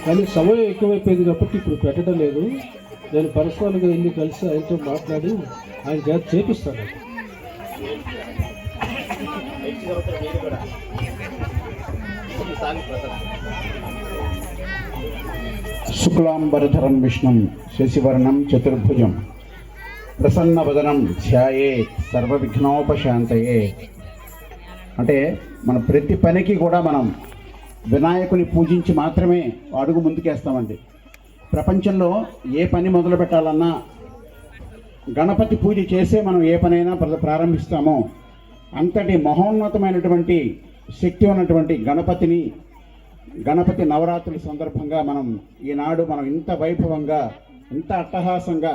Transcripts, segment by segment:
కానీ సమయం ఎక్కువైపోయింది కాబట్టి ఇప్పుడు పెట్టడం లేదు. నేను పర్సనల్గా వెళ్ళి కలిసి ఆయనతో మాట్లాడి ఆయన చేత చేపిస్తాను. శుక్లాంబరధరం విష్ణుం శశివర్ణం చతుర్భుజం ప్రసన్నవదనం ధ్యాయే సర్వవిఘ్నోపశాంతయే. అంటే మన ప్రతి పనికి కూడా మనం వినాయకుని పూజించి మాత్రమే అడుగు ముందుకేస్తామండి. ప్రపంచంలో ఏ పని మొదలు పెట్టాలన్నా గణపతి పూజ చేసే మనం ఏ పనైనా ప్రారంభిస్తామో అంతటి మహోన్నతమైనటువంటి శక్తి ఉన్నటువంటి గణపతి నవరాత్రుల సందర్భంగా ఈనాడు మనం ఇంత వైభవంగా, ఇంత అట్టహాసంగా,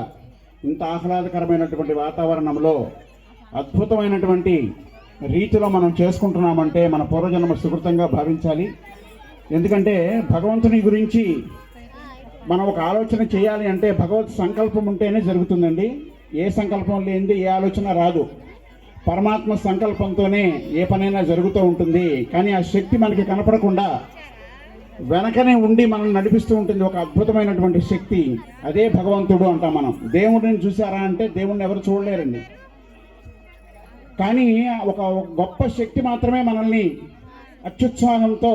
ఇంత ఆహ్లాదకరమైనటువంటి వాతావరణంలో అద్భుతమైనటువంటి రీతిలో మనం చేసుకుంటున్నామంటే మన పూర్వజన్మ సుకృతంగా భావించాలి. ఎందుకంటే భగవంతుని గురించి మనం ఒక ఆలోచన చేయాలి అంటే భగవత్ సంకల్పం ఉంటేనే జరుగుతుందండి. ఏ సంకల్పం లేనిది ఏ ఆలోచన రాదు. పరమాత్మ సంకల్పంతోనే ఏ పనైనా జరుగుతూ ఉంటుంది. కానీ ఆ శక్తి మనకి కనపడకుండా వెనకనే ఉండి మనం నడిపిస్తూ ఉంటుంది ఒక అద్భుతమైనటువంటి శక్తి. అదే భగవంతుడు అంటాం మనం. దేవుడిని చూసారా అంటే దేవుడిని ఎవరు చూడలేరండి. కానీ ఒక గొప్ప శక్తి మాత్రమే మనల్ని అత్యుత్సాహంతో,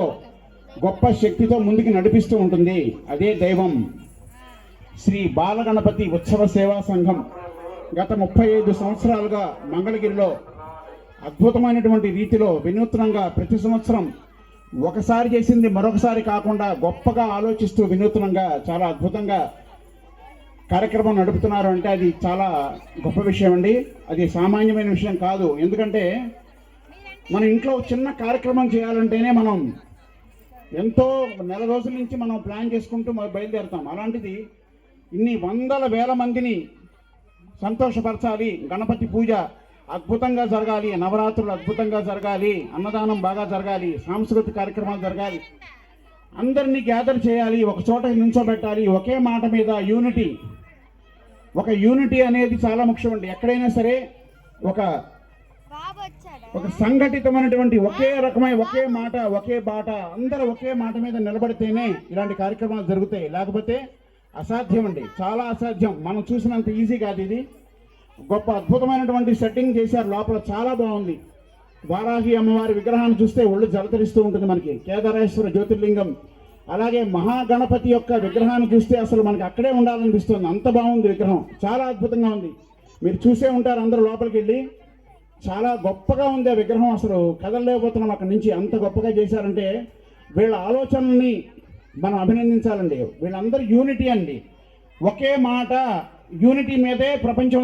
గొప్ప శక్తితో ముందుకు నడిపిస్తూ ఉంటుంది. అదే దైవం. శ్రీ బాలగణపతి ఉత్సవ సేవా సంఘం గత 35 సంవత్సరాలుగా మంగళగిరిలో అద్భుతమైనటువంటి రీతిలో వినూత్నంగా ప్రతి సంవత్సరం ఒకసారి చేసింది మరొకసారి కాకుండా గొప్పగా ఆలోచిస్తూ వినూత్నంగా చాలా అద్భుతంగా కార్యక్రమం నడుపుతున్నారు. అంటే అది చాలా గొప్ప విషయం అండి. అది సామాన్యమైన విషయం కాదు. ఎందుకంటే మన ఇంట్లో చిన్న కార్యక్రమం చేయాలంటేనే మనం ఎంతో నెల రోజుల నుంచి మనం ప్లాన్ చేసుకుంటూ బయలుదేరుతాం. అలాంటిది ఇన్ని వందల వేల మందిని సంతోషపరచాలి, గణపతి పూజ అద్భుతంగా జరగాలి, నవరాత్రులు అద్భుతంగా జరగాలి, అన్నదానం బాగా జరగాలి, సాంస్కృతిక కార్యక్రమాలు జరగాలి, అందరినీ గ్యాదర్ చేయాలి, ఒక చోట నిల్చోబెట్టాలి, ఒకే మాట మీద యూనిటీ అనేది చాలా ముఖ్యం అండి. ఎక్కడైనా సరే ఒక సంఘటితమైనటువంటి ఒకే రకమైన ఒకే మాట, ఒకే బాట, అందరూ ఒకే మాట మీద నిలబడితేనే ఇలాంటి కార్యక్రమాలు జరుగుతాయి. లేకపోతే అసాధ్యం అండి, చాలా అసాధ్యం. మనం చూసినంత ఈజీ కాదు ఇది. గొప్ప అద్భుతమైనటువంటి సెట్టింగ్ చేశారు. లోపల చాలా బాగుంది. వారాహి అమ్మవారి విగ్రహాన్ని చూస్తే ఒళ్ళు జలతరిస్తూ ఉంటుంది మనకి. కేదారేశ్వర జ్యోతిర్లింగం, అలాగే మహాగణపతి యొక్క విగ్రహాన్ని చూస్తే అసలు మనకి అక్కడే ఉండాలనిపిస్తుంది. అంత బాగుంది విగ్రహం, చాలా అద్భుతంగా ఉంది. మీరు చూసే ఉంటారు అందరూ లోపలికి వెళ్ళి. చాలా గొప్పగా ఉంది ఆ విగ్రహం. అసలు కదలలేకపోతున్నాం అక్కడి నుంచి. అంత గొప్పగా చేశారంటే వీళ్ళ ఆలోచనల్ని మనం అభినందించాలండి. వీళ్ళందరూ యూనిటీ అండి, ఒకే మాట, యూనిటీ మీదే ప్రపంచం